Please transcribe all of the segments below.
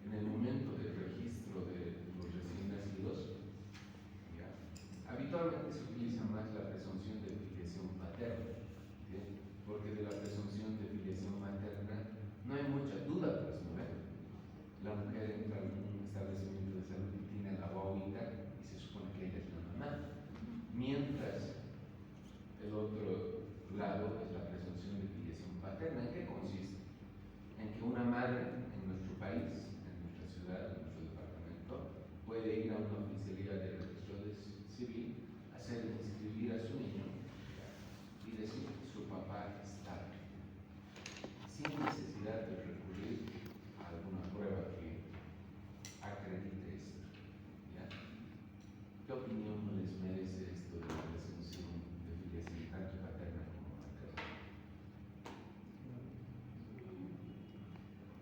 en el momento del registro de los recién nacidos, ¿ya? Habitualmente se utiliza más la presunción de filiación paterna, ¿sí? Porque de la presunción de filiación materna no hay mucha duda, pues, ¿no? La mujer entra en un establecimiento de salud y tiene la guaguita y se supone que ella es la mamá, mientras el otro lado es la presunción de filiación paterna. ¿En qué consiste? En que una madre en nuestro país, en nuestra ciudad, en nuestro departamento, puede ir a una oficialidad de registro civil, hacer inscribir a su niño y decir que su papá está sin necesidad de recurrir a alguna prueba que acredite esto, ¿ya? ¿Qué opinión les merece esto de la presunción de filiación tanto paterna como materna?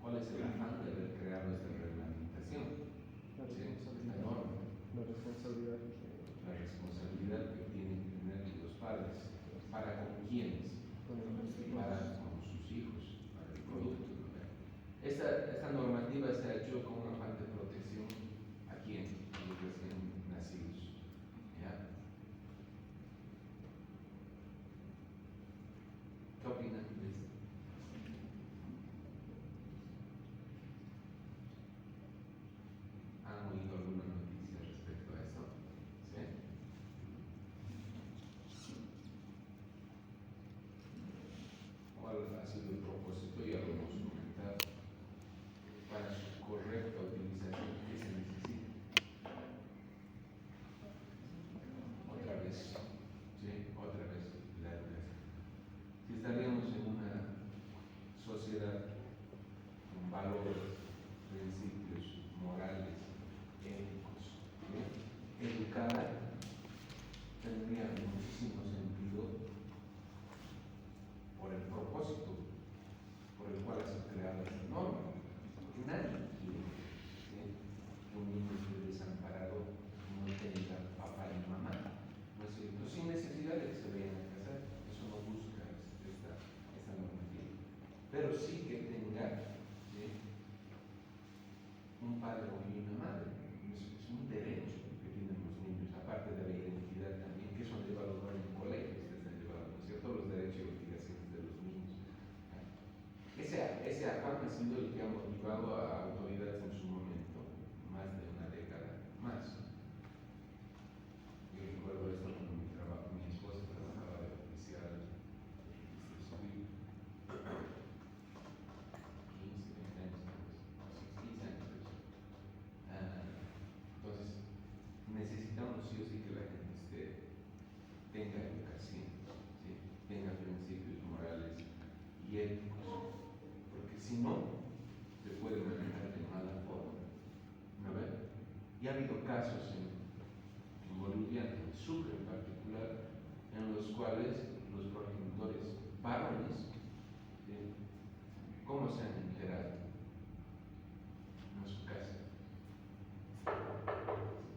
¿Cuál es el afán de haber creado esta reglamentación? Esta norma. La responsabilidad Que tienen que tener los padres. ¿Para con quiénes? Para con sus hijos, para el producto. Esta normativa se ha hecho con un afán de protección a quién, a los recién nacidos, ¿ya? ¿Qué opinan de esto? ¿Han oído alguna noticia respecto a eso? ¿Sí? ¿Cuál ha sido el propósito? Ya lo hemos comentado. Para su correcta utilización, ¿qué se necesita? Otra vez, ¿sí? Otra vez, la educación. Si estaríamos en una sociedad con valores, principios morales, éticos, ¿sí? Educada, tendría muchísimo sentido por el propósito por el cual ha sido creada esta norma. Porque nadie quiere, ¿sí?, que un niño esté desamparado, no tenga papá y mamá, ¿no es cierto? Sin necesidad de que se vayan a casar. Eso no busca esta normativa. Pero sí que tenga, ¿sí?, un padre o una madre. Es un derecho que tienen los niños, aparte de la identidad también, que eso han llevado en colegios, les han llevado, ¿no es cierto?, los derechos y obligaciones de los niños. Ese afán ha sido el que ha motivado a autoridades en su momento, más de una década más. Yo recuerdo esto cuando mi esposa trabajaba de oficial civil, 15, 20 años después, 15 años después. Entonces, necesitamos sí o sí que la gente tenga educación, ¿sí?, tenga principios morales y éticos, porque si no, se puede manejar de mala forma, ¿no ven? Y ha habido casos en Bolivia, en Sucre en particular, en los cuales los progenitores varones, ¿sí?, ¿cómo se han enterado? En su casa.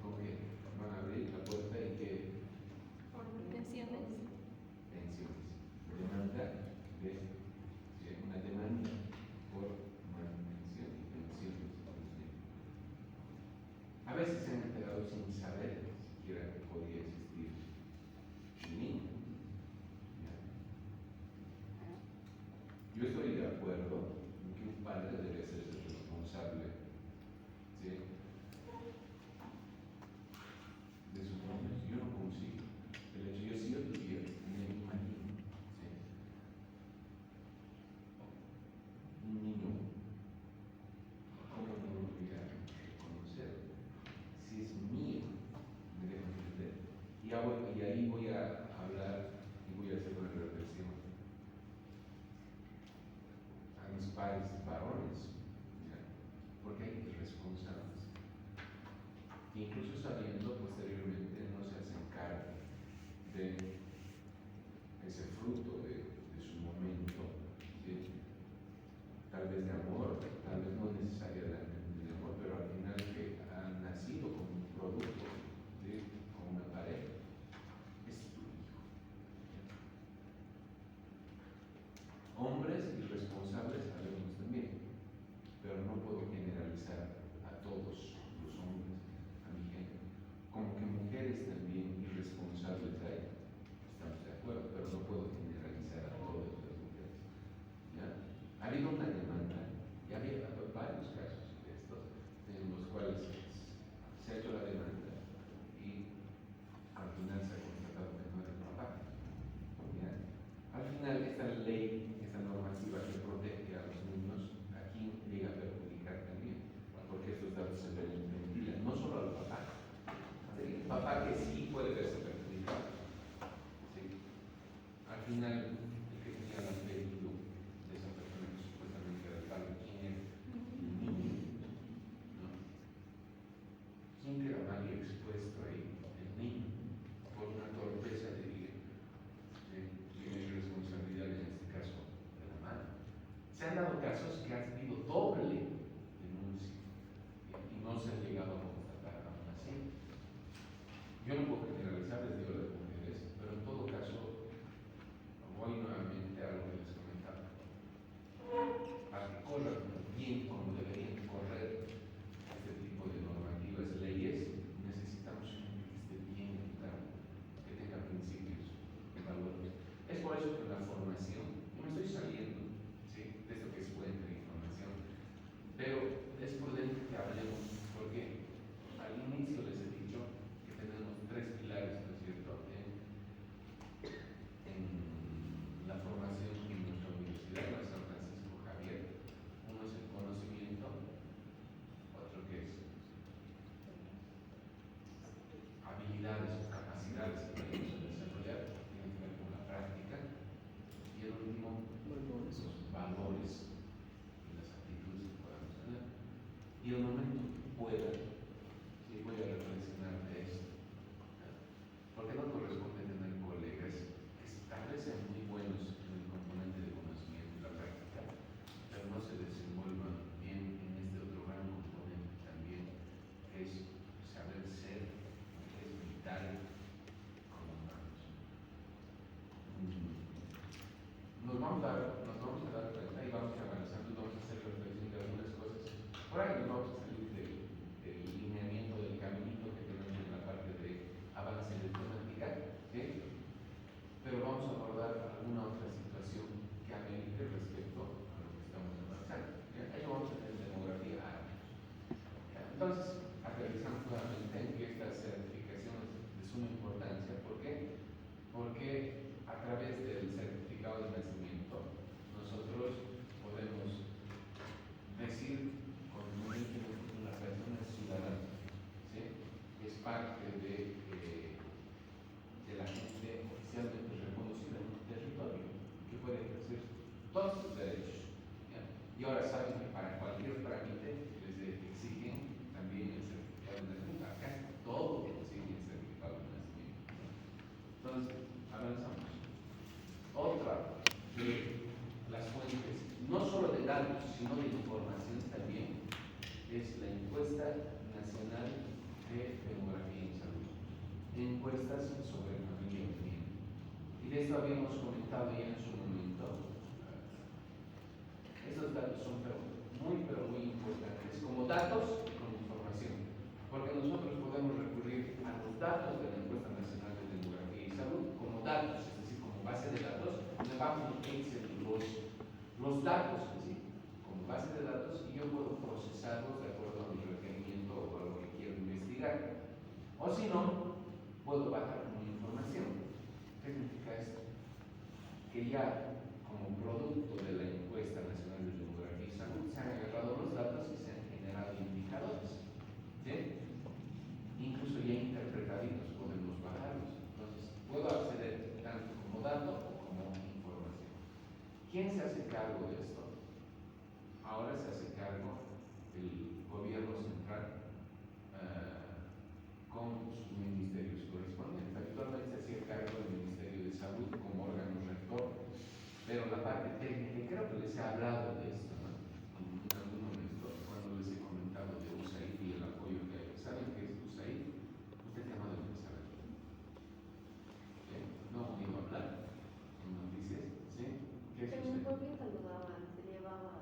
¿Con qué? Van a abrir la puerta y que por pensiones. Demanda de una demanda por manutención y pensiones. A veces se han enterado sin saber siquiera que podía existir un niño. Yo estoy de acuerdo en que un padre debe ser responsable, ¿sí?, de sus niños. Yo no consigo el hecho. Yo sí lo tuviera, me imagino, ¿sí?, un niño, ¿cómo no lo voy a reconocer? Si es mío, me dejo entender. Y ahí voy a hablar y voy a hacer una reflexión a mis padres varones, ¿ya?, porque hay irresponsables que incluso sabiendo posteriormente no se hacen cargo de ese fruto de su momento, ¿sí?, tal vez de amor, tal vez no necesariamente de amor, pero al final que han nacido como un producto, ¿sí?, como una pareja. Es tu hijo. Hombres irresponsables sabemos también, pero no puedo generalizar Se han dado casos que ha habido doble denuncia y no se ha llegado a constatar aún así. Yo no puedo generalizar, les digo las mujeres, pero en todo caso voy nuevamente a lo que les comentaba. Para que corran bien como deberían correr este tipo de normativas, leyes, necesitamos gente que esté bien educada, que tenga principios y valores. Es por eso que en la formación, yo me estoy saliendo, ¿sí?, de esto que es fuente de información, pero es prudente que hablemos, porque al inicio les he dicho que tenemos tres pilares, ¿no es cierto?, en la formación en nuestra universidad, la San Francisco Javier. Uno es el conocimiento, otro que es habilidades o capacidades que vamos a desarrollar, tienen que ver con la práctica, y el último, los valores y las actitudes que podamos tener. Y el momento que pueda, sí, voy a reflexionar de esto, porque no corresponde tener colegas que tal vez sean muy buenos en el componente de conocimiento y la práctica, pero no se desenvuelvan bien en este otro gran componente también, que es saber ser, que es vital como humanos. Nos vamos a dar cuenta y vamos a ir avanzando y vamos a hacer reflexión de algunas cosas. Por ahí nos vamos a salir del lineamiento del caminito que tenemos en la parte de avance de temática, ¿sí?, pero vamos a abordar alguna otra situación que amerite respecto a lo que estamos avanzando. ¿Ya? Ahí vamos a tener demografía árabe. Entonces, aterrizamos nuevamente en que esta certificación es de suma importancia. ¿Por qué? Porque a través del certificado de nacimiento nosotros podemos decir contundentemente que una persona es ciudadana, ¿sí?, es parte de la gente oficialmente reconocida en un territorio que puede ejercer todos sus derechos. ¿Ya? Y ahora saben que para cualquier trámite les exigen también el certificado de nacimiento. Acá todo exige el certificado de nacimiento. Entonces, avanzamos. Otra de las fuentes, no solo de datos, sino de información también, es la encuesta nacional de demografía en salud. Encuestas sobre familia y opinión. Y de esto habíamos comentado ya en su momento. Esos datos son muy importantes, como datos y como información, porque nosotros podemos recurrir a los datos de la Encuesta Nacional de Demografía y Salud como datos, es decir, como base de datos, me vamos a Excel los datos en sí, como base de datos, y yo puedo procesarlos de acuerdo a mi requerimiento o a lo que quiero investigar. O si no, puedo bajar como información. ¿Qué significa esto? Que ya como producto de la Encuesta Nacional de Demografía y Salud se han agarrado los datos y se han generado indicadores, ¿sí?, incluso ya interpretaditos, podemos bajarlos. Entonces puedo acceder tanto como dato o como información. ¿Quién se hace cargo de esto? Ahora se hace cargo el gobierno central con sus ministerios correspondientes. Actualmente se hacía cargo del Ministerio de Salud como órgano rector, pero la parte técnica, y creo que les he hablado de esto, ¿no?, en algún momento, cuando les he comentado de USAID y el apoyo que hay. ¿Saben qué es USAID? Usted ya no debe saber. ¿No han oído hablar en noticias? ¿Sí? ¿Qué es En mi USAID? pueblo saludaban, se llevaban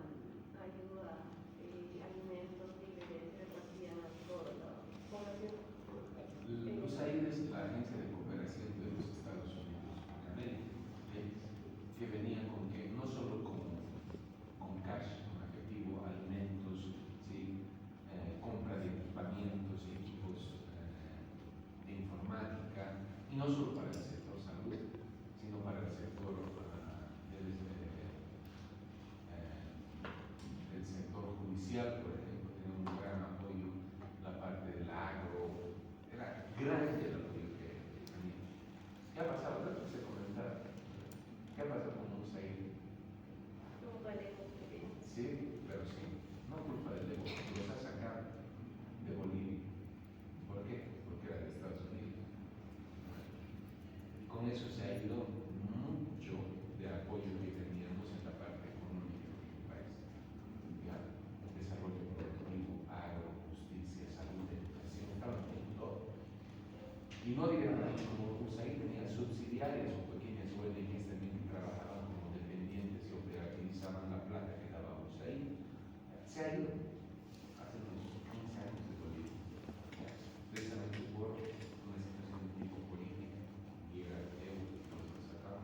ayuda, alimentos, víveres, repartían a toda la población. USAID es la agencia de cooperación de los Estados Unidos con América, que venía con que no solo con cash, con efectivo, alimentos, ¿sí?, compra de equipamientos y equipos de informática, y no solo para el sector salud, sino para el sector del sector judicial, por ejemplo, tiene un gran apoyo la parte del agro, era grande el apoyo que tenía. ¿Qué ha pasado? No sé comentar. ¿Qué ha pasado con USAID? No valemos bien. Sí, pero sí, no culpa del Evo, los ha sacado de Bolivia. ¿Por qué? Porque era de Estados Unidos. Y no directamente como USAID tenía subsidiarias o pequeñas ONGs también que trabajaban como dependientes y operacionalizaban la plata que daba USAID. Se ha ido hace unos 15 años de Bolivia, precisamente por una situación de tipo política, llega el euro y todo lo sacaba.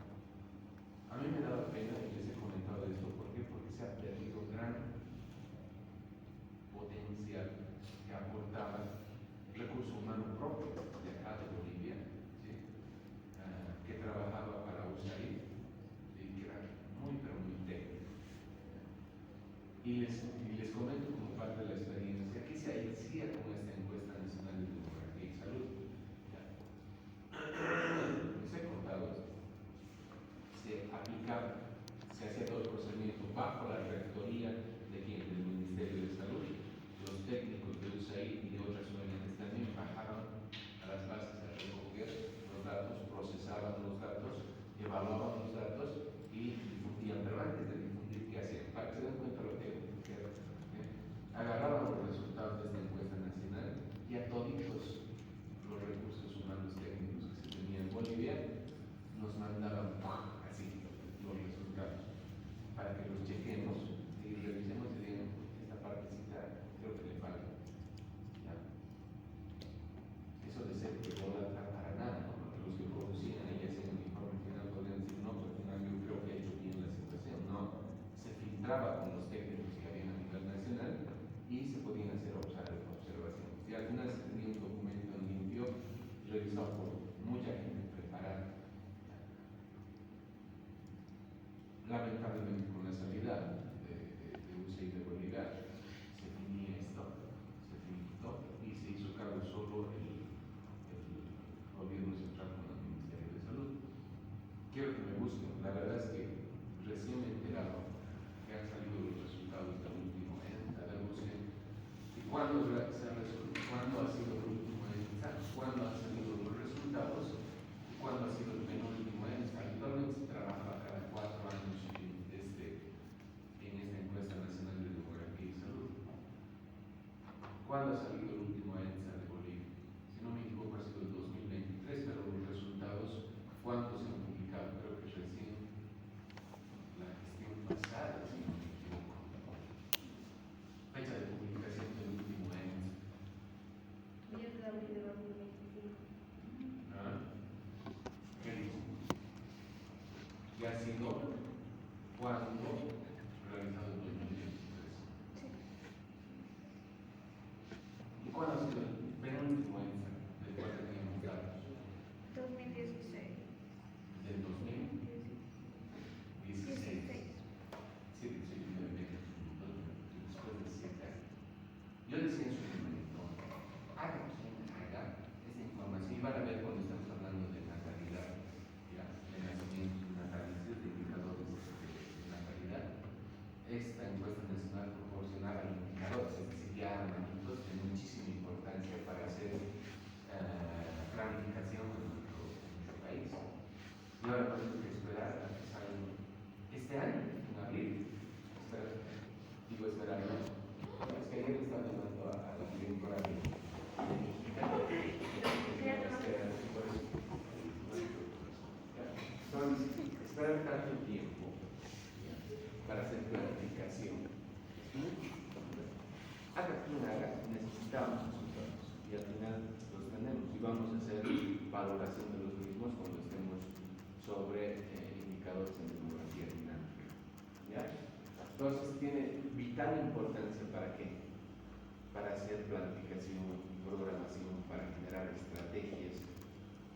A mí me daba pena y les he comentado esto, ¿por qué? Porque se ha perdido gran potencial que aportaba recurso humano propio de acá de Bolivia, ¿sí? Que trabajaba para USAID y que era muy pero muy técnico. Y les comento como parte de la experiencia que se hacía con esta encuesta nacional de demografía y salud. ¿Ya? Les he contado esto. Se aplicaba, se hacía todo el procedimiento bajo la rectoría de quién, del Ministerio de Salud. Los técnicos de USAID y de otras ONGs también bajaban a las bases a recoger los datos, procesaban los datos, evaluaban los datos y difundían. Pero antes de difundir, ¿qué hacían? Para que se den cuenta lo que agarraban los resultados de esta encuesta nacional y a toditos los recursos humanos técnicos que se tenían en Bolivia nos mandaban así los resultados para que los chequemos y revisemos y digan esta partecita creo que le falta. ¿Ya? Eso de ser ególatra para nada, ¿no? Porque los que producían ahí hacían un informe final podrían decir no, pues al final yo creo que he hecho bien la situación. No, se filtraba con los técnicos que habían a nivel nacional y se podían hacer observaciones. Y al final se tenía un documento en limpio revisado por mucha gente preparada. Lamentablemente con la salida de UCI de Bolivia se tenía esto, se limitó y se hizo cargo solo el gobierno central con el Ministerio de Salud. Quiero que me busquen, la verdad es que recién me he enterado que han salido los resultados del último ENSA, a ver, busquen. ¿Y cuándo ha sido el último ENSA? ¿Cuándo han salido los resultados? ¿Y cuándo ha sido el penúltimo ENSA? Habitualmente se trabajaba cada 4 años en esta encuesta nacional de demografía y salud. ¿Cuándo ha salido el último ENSA de Bolivia? Si no me equivoco ha sido el 2023, pero los resultados, ¿cuántos se han publicado? Creo que recién la gestión pasada, si no me equivoco. Fecha de publicación del último ENSA. 10 de abril de 2025. ¿Ah? ¿Qué dice? ¿Qué ha sido? ¿Cuándo? Realizado en 2023. ¿Y cuándo ha sido el penúltimo ENSA del cual teníamos datos? 2016. Del 2016. Sí, después de 7 años. Yo decía en su momento, haga quien haga esa información, y van a ver cuando estamos hablando de natalidad, ya, de nacimientos, natalicios, de indicadores de natalidad. Esta encuesta nacional proporcionaba indicadores, es decir, ya armamentos de muchísima importancia para hacer planificación en nuestro país. Y ahora tenemos que esperar a que salga este año, en abril. Esperar, no. Es que ayer estaba llamando a la directora de esperar tanto tiempo para hacer planificación. Haga quien haga, necesitamos resultados y al final los tenemos y vamos a hacer valoración de los mismos cuando estemos sobre indicadores en demografía dinámica. ¿Ya? Entonces tiene vital importancia para qué? Para hacer planificación, programación, para generar estrategias.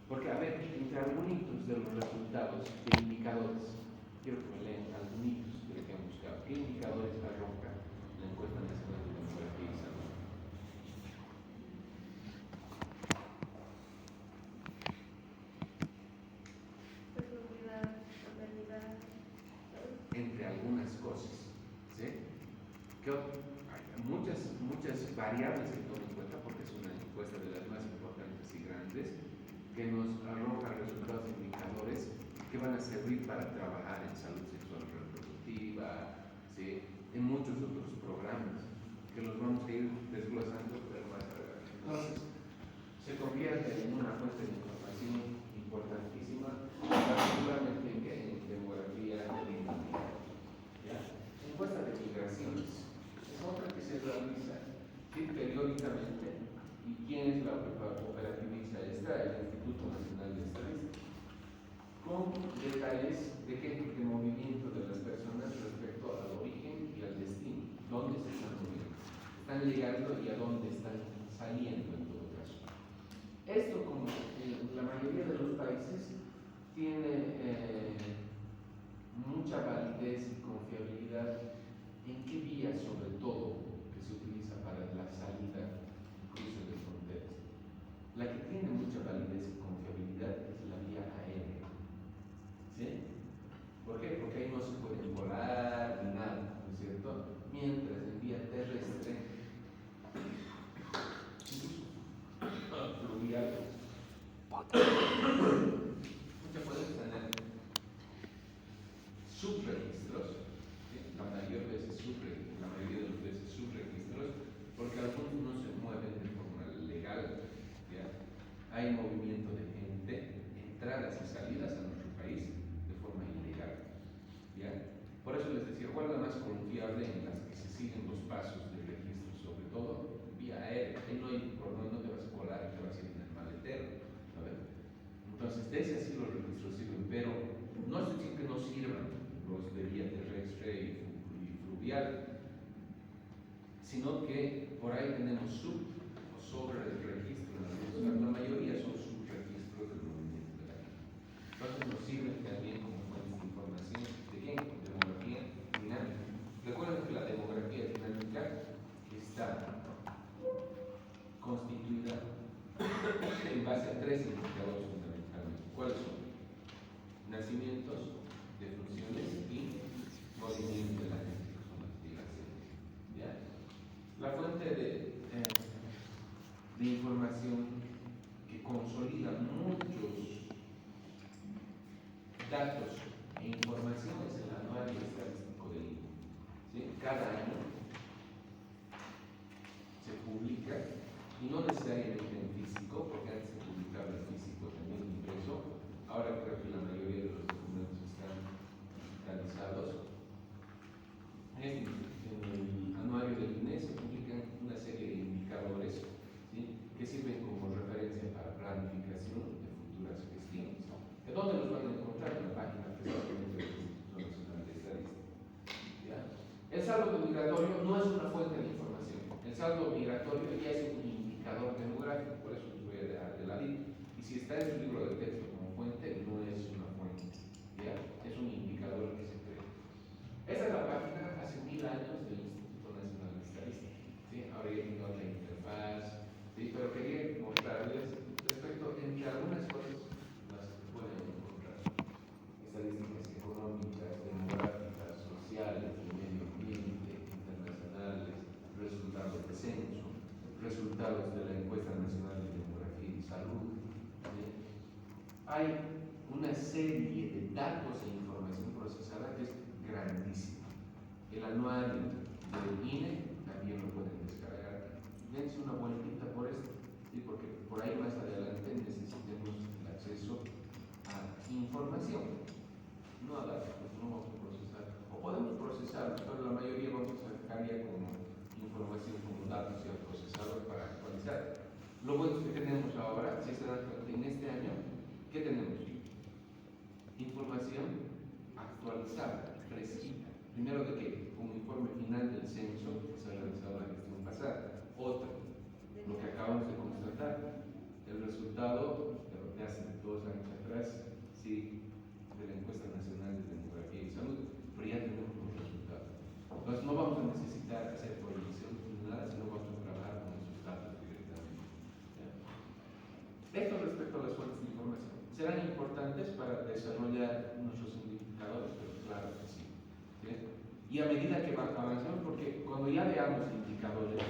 Porque, a ver, entre algunos de los resultados de indicadores, quiero que me lean algunos de lo que han buscado. ¿Qué indicadores arroja la encuesta nacional de demografía y salud? Fertilidad, maternidad. Entre algunas cosas, ¿sí? Hay muchas variables que toman en cuenta porque es una encuesta de las más importantes y grandes que nos arroja resultados de indicadores que van a servir para trabajar en salud sexual y reproductiva, ¿sí? En muchos otros programas que los vamos a ir desglosando pero más adelante. Entonces, se convierte en una fuente de teóricamente, ¿y quién es la que operativiza esta? El Instituto Nacional de Estadística, con detalles de qué, de movimiento de las personas respecto al origen y al destino, dónde se están moviendo, están llegando y a dónde están saliendo en todo caso. Esto, como en la mayoría de los países, tiene mucha validez y confiabilidad. ¿En qué vía, sobre todo, que se utiliza para la salida y cruce de fronteras? La que tiene mucha validez y confiabilidad es la vía aérea. ¿Sí? ¿Por qué? Porque ahí no se puede volar ni nada, ¿no es cierto? Mientras en vía terrestre, fluvial, usted puede tener subregistros, ¿sí? La mayoría de las veces subregistros, porque algunos no se mueven de forma legal, ¿ya? Hay movimiento de gente, entradas y salidas a nuestro país de forma ilegal, ¿ya? Por eso les decía, ¿cuál es la más confiable en las que se siguen los pasos de registro? Sobre todo vía aérea, ahí no hay por dónde, no te vas a colar, te vas a ir en el maletero, ¿sabes? Entonces, de ese sí los registros sirven, pero no es decir que no sirvan los de vía terrestre y fluvial, sino que por ahí tenemos sub o sobre el registro, la mayoría son subregistros del movimiento de la gente. Entonces nos sirven también como fuentes de información de qué, demografía dinámica. Recuerden que la demografía dinámica está constituida en base a tres indicadores fundamentalmente. ¿Cuáles son? Nacimientos, defunciones y movimiento de la gente, que son las migraciones. ¿Ya? La fuente de información que consolida muchos datos e información es el anuario estadístico del INE. ¿Sí? Cada año se publica, y no necesariamente en físico, porque antes se publicaba en físico también impreso, ahora creo que la mayoría de los documentos están digitalizados. En el anuario del INE se publican una serie de indicadores, ¿sí? Que sirven como referencia para planificación de futuras gestiones. ¿De dónde los van a encontrar? En la página precisamente del Instituto Nacional de Estadística. ¿Ya? El saldo migratorio no es una fuente de información. El saldo migratorio ya es un indicador demográfico, por eso les voy a dejar de ladito. Y si está en su libro de texto como fuente, no es una fuente. ¿Ya? Es un indicador que se crea. Esa es la página hace 1000 años del Instituto Nacional de Estadística. ¿Sí? Ahora ya tiene otra interfaz, ¿sí? Pero quería mostrarles respecto entre algunas cosas las que pueden encontrar. Estadísticas económicas, demográficas, sociales, de medio ambiente, internacionales, resultados de censo, resultados de la Encuesta Nacional de Demografía y Salud. ¿Sí? Hay una serie de datos e información procesada que es grandísima. El anuario del INE también lo pueden descargar. Dense una vueltita por esto, ¿sí? Porque por ahí más adelante necesitemos el acceso a información, no a datos, porque no vamos a procesar, o podemos procesar, pero la mayoría vamos a sacar ya como información, como datos ya procesados para actualizar. Lo bueno es que tenemos ahora, si se dan cuenta, en este año, ¿qué tenemos? Información actualizada, fresquita. Primero de qué? Un informe final del censo que se ha realizado la gestión pasada. Otra, lo que acabamos de constatar, el resultado de hace 2 años atrás, sí, de la Encuesta Nacional de Demografía y Salud, pero ya tenemos los resultados. Entonces no vamos a necesitar hacer proyección ni nada, sino vamos a trabajar con esos datos directamente. ¿Ya? Esto respecto a las fuentes de información. Serán importantes para desarrollar nuestros indicadores, pero claro que sí. ¿Sí? Y a medida que avancemos, porque cuando ya veamos indicadores,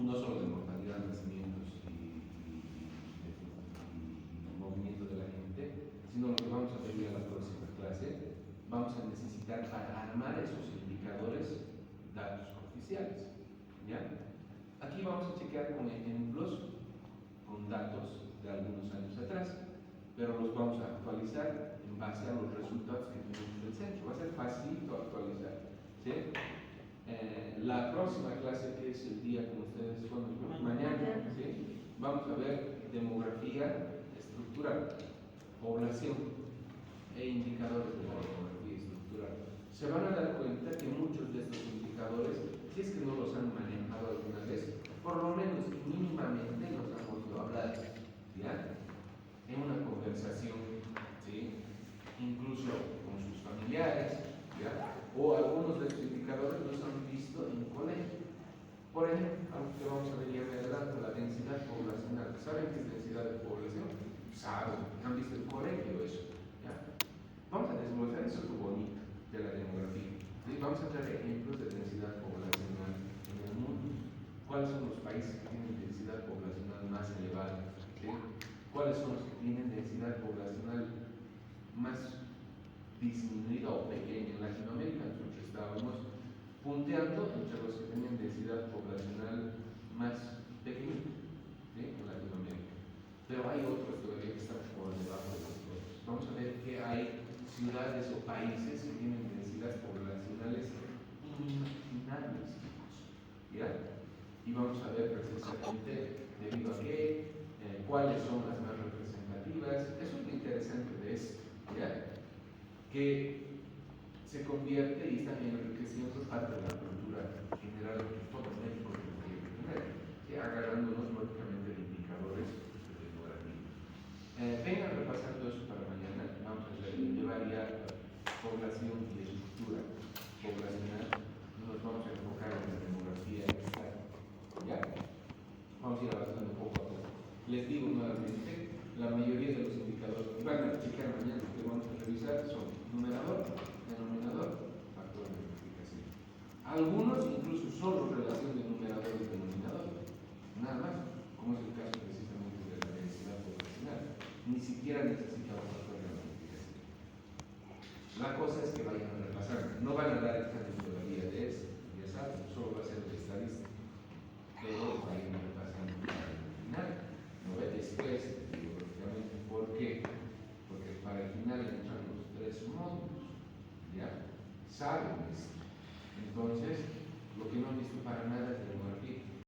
no solo de mortalidad, nacimientos y movimiento de la gente, sino lo que vamos a ver en la próxima clase, vamos a necesitar para armar esos indicadores datos oficiales. ¿Ya? Aquí vamos a chequear con ejemplos, con datos de algunos años atrás, pero los vamos a actualizar en base a los resultados que tenemos del censo. Va a ser facilito actualizar, ¿sí? La próxima clase, que es el día, como ustedes conocen, mañana, ¿sí? Vamos a ver demografía estructural, población e indicadores de la demografía estructural. Se van a dar cuenta que muchos de estos indicadores, si es que no los han manejado alguna vez, por lo menos mínimamente los han oído hablar, ¿ya? En una conversación, ¿sí? Incluso con sus familiares, ¿ya? O algunos de estos indicadores los han visto en colegio. Por ejemplo, algo que vamos a ver ya más adelante, la densidad poblacional. ¿Saben qué es densidad de población? Saben, han visto en colegio eso, ¿ya? Vamos a desglosar eso que bonito de la demografía, ¿sí? Vamos a traer ejemplos de densidad poblacional en el mundo. ¿Cuáles son los países que tienen densidad poblacional más elevada? ¿Sí? ¿Cuáles son los que tienen densidad poblacional más disminuida o pequeña? En Latinoamérica nosotros estábamos punteando entre los que tenían densidad poblacional más pequeña, ¿sí? En Latinoamérica. Pero hay otros todavía que están por debajo de nosotros. Vamos a ver que hay ciudades o países que tienen densidades poblacionales inimaginables, ¿ya? Y vamos a ver precisamente debido a qué, cuáles son las más representativas. Eso es lo interesante de esto, ¿ya? Que se convierte y está enriqueciendo parte de la cultura general que todo México tiene que tener, ¿sí? Agarrándonos lógicamente de indicadores de demografía. Vengan repasando eso para mañana. Vamos a llevar ya población y estructura poblacional. Nos vamos a enfocar en la demografía esta, ¿ya? Vamos a ir avanzando poco a poco. Les digo nuevamente, la mayoría de los indicadores que van a checar mañana que vamos a revisar son numerador, denominador, factor de multiplicación. Algunos incluso solo relación de numerador y denominador, nada más, como es el caso precisamente de la densidad poblacional. Ni siquiera necesita un factor de multiplicación. La cosa es que vayan a repasar, no van a dar exámenes todavía de eso, ya saben, solo va a ser de estadística, pero vayan a repasar para el final, no ve después, digo, lógicamente, ¿por qué? Porque para el final entran los tres módulos, ¿ya? Saben esto. Entonces, lo que no han visto para nada es demografía.